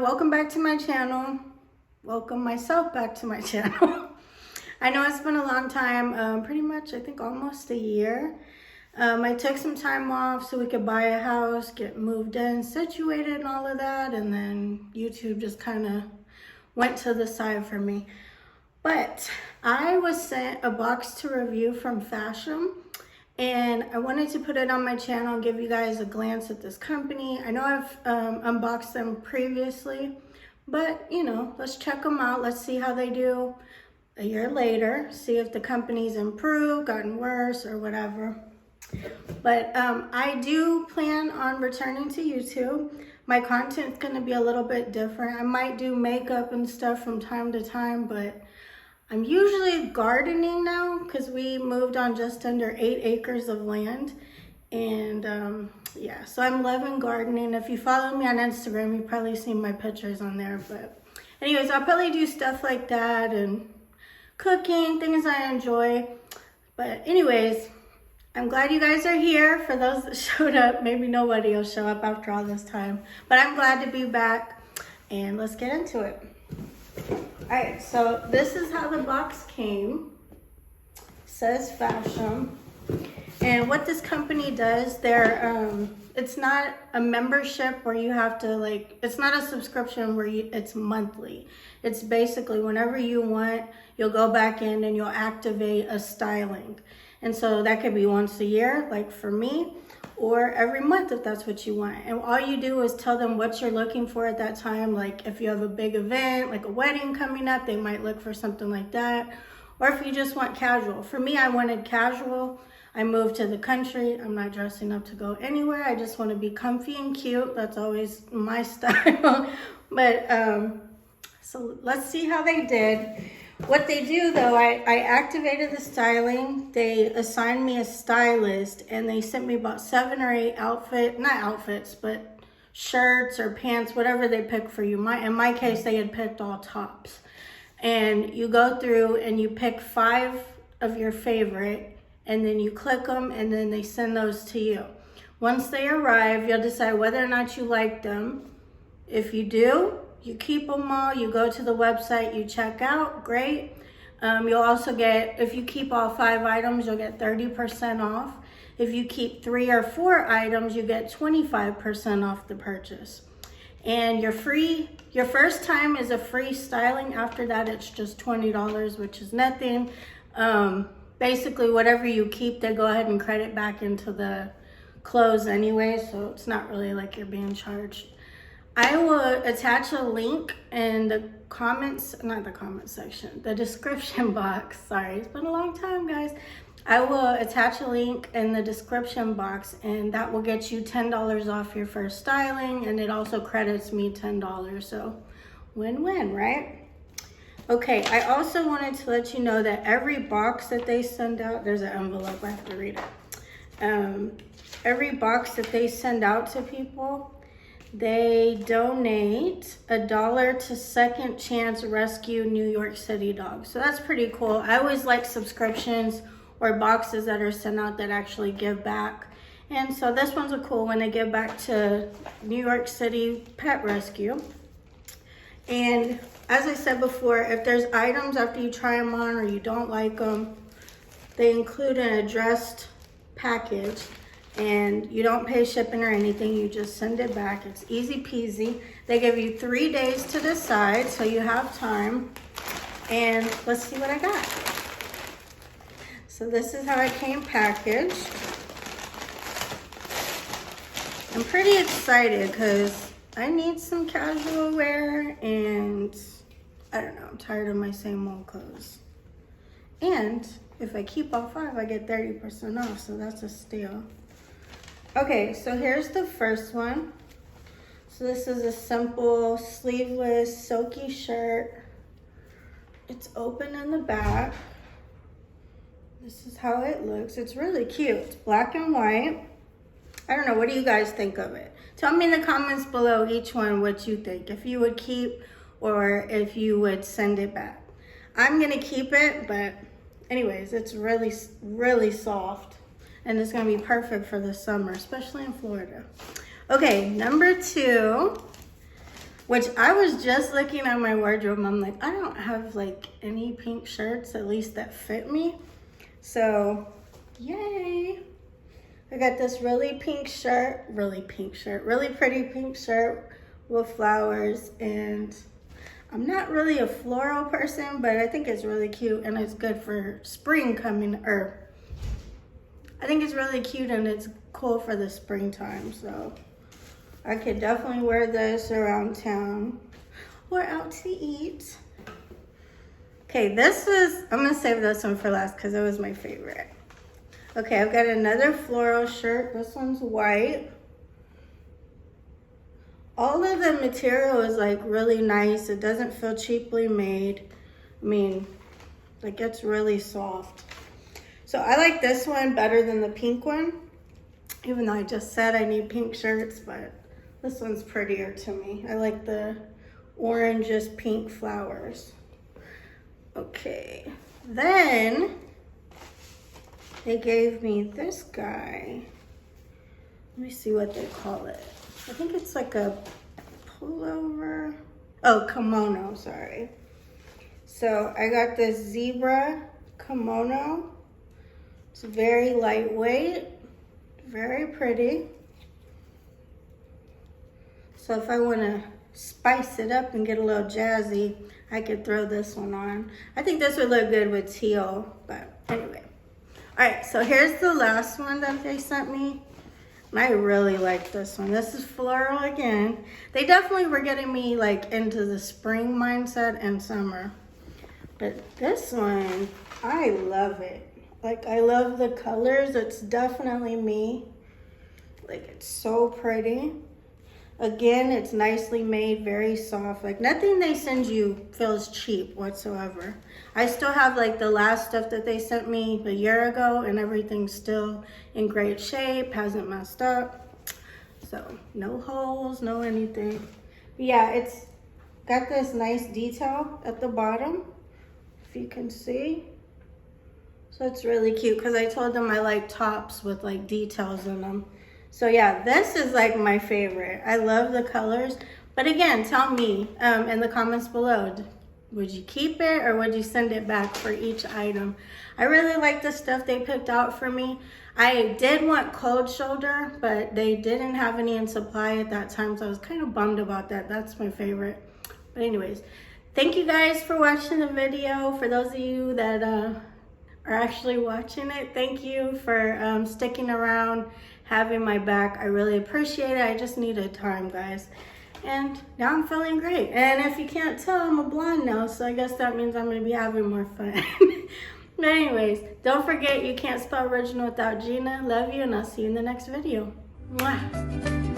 welcome back to my channel. Welcome myself back to my channel. I know it's been a long time, pretty much I think almost a year. I took some time off so we could buy a house, get moved in, situated and all of that, and then YouTube just kind of went to the side for me. But I was sent a box to review from Fashom, and I wanted to put it on my channel and give you guys a glance at this company. I know I've unboxed them previously, but you know, let's check them out. Let's see how they do a year later, see if the company's improved, gotten worse, or whatever. But I do plan on returning to YouTube. My content's gonna be a little bit different. I might do makeup and stuff from time to time, but I'm usually gardening now because we moved on just under 8 acres of land. And yeah, so I'm loving gardening. If you follow me on Instagram, you've probably seen my pictures on there. But anyways, I'll probably do stuff like that and cooking, things I enjoy. But anyways, I'm glad you guys are here. For those that showed up, maybe nobody will show up after all this time. But I'm glad to be back, and let's get into it. All right, so this is how the box came. It says Fashom. And what this company does, it's not a membership where you have to it's not a subscription where it's monthly. It's basically whenever you want, you'll go back in and you'll activate a styling. And so that could be once a year, like for me, or every month if that's what you want. And all you do is tell them what you're looking for at that time. Like if you have a big event, like a wedding coming up, they might look for something like that. Or if you just want casual. For me, I wanted casual. I moved to the country. I'm not dressing up to go anywhere. I just want to be comfy and cute. That's always my style. But so let's see how they did. What they do though, I activated the styling. They assigned me a stylist, and they sent me about 7 or 8 not outfits, but shirts or pants, whatever they pick for you. In my case, they had picked all tops. And you go through and you pick 5 of your favorite, and then you click them, and then they send those to you. Once they arrive, you'll decide whether or not you like them. If you do, you keep them all, you go to the website, you check out, great. You'll also get, if you keep all 5 items, you'll get 30% off. If you keep 3 or 4 items, you get 25% off the purchase. And your first time is a free styling. After that, it's just $20, which is nothing. Basically, whatever you keep, they go ahead and credit back into the clothes anyway, so it's not really like you're being charged. I will attach a link in the the description box. Sorry, it's been a long time, guys. I will attach a link in the description box, and that will get you $10 off your first styling, and it also credits me $10, so win-win, right? Okay, I also wanted to let you know that every box that they send out, there's an envelope, I have to read it. Every box that they send out to people, they donate $1 to Second Chance Rescue New York City Dogs. So that's pretty cool. I always like subscriptions or boxes that are sent out that actually give back. And so this one's a cool one. They give back to New York City Pet Rescue. And as I said before, if there's items after you try them on or you don't like them, they include an addressed package. And you don't pay shipping or anything, you just send it back. It's easy peasy. They give you 3 days to decide, so you have time. And let's see what I got. So this is how it came packaged. I'm pretty excited because I need some casual wear, and I don't know, I'm tired of my same old clothes. And if I keep all 5, I get 30% off, so that's a steal. Okay, so here's the first one. So this is a simple sleeveless silky shirt. It's open in the back. This is how it looks. It's really cute. It's black and white. I don't know, what do you guys think of it? Tell me in the comments below each one what you think. If you would keep or if you would send it back. I'm gonna keep it, but anyways, it's really, really soft. And it's gonna be perfect for the summer, especially in Florida. Okay, number 2 which I was just looking at my wardrobe. I'm like, I don't have like any pink shirts, at least that fit me. So, yay. I got this really pretty pink shirt with flowers, and I'm not really a floral person, but I think it's really cute and it's good for spring coming, I think it's really cute and it's cool for the springtime, so I could definitely wear this around town or out to eat. Okay, I'm gonna save this one for last because it was my favorite. Okay, I've got another floral shirt. This one's white. All of the material is like really nice. It doesn't feel cheaply made. I mean, like it's really soft. So I like this one better than the pink one, even though I just said I need pink shirts, but this one's prettier to me. I like the orangish pink flowers. Okay, then they gave me this guy. Let me see what they call it. I think it's like a pullover. Oh, kimono, sorry. So I got this zebra kimono. It's very lightweight, very pretty. So if I want to spice it up and get a little jazzy, I could throw this one on. I think this would look good with teal, but anyway. All right, so here's the last one that they sent me. And I really like this one. This is floral again. They definitely were getting me like into the spring mindset and summer. But this one, I love it. Like, I love the colors. It's definitely me. Like, it's so pretty. Again, it's nicely made, very soft. Like, nothing they send you feels cheap whatsoever. I still have like the last stuff that they sent me a year ago, and everything's still in great shape, hasn't messed up. So no holes, no anything. But yeah, it's got this nice detail at the bottom, if you can see. So it's really cute because I told them I like tops with like details in them. So yeah, this is like my favorite. I love the colors. But again, tell me in the comments below, would you keep it or would you send it back for each item? I really like the stuff they picked out for me. I did want cold shoulder, but they didn't have any in supply at that time, so I was kind of bummed about that. That's my favorite. But anyways, thank you guys for watching the video. For those of you that are actually watching it, thank you for sticking around, having my back. I really appreciate it. I just needed time, guys. And now I'm feeling great. And if you can't tell, I'm a blonde now, so I guess that means I'm gonna be having more fun. But anyways, don't forget you can't spell original without Gina. Love you, and I'll see you in the next video. Mwah.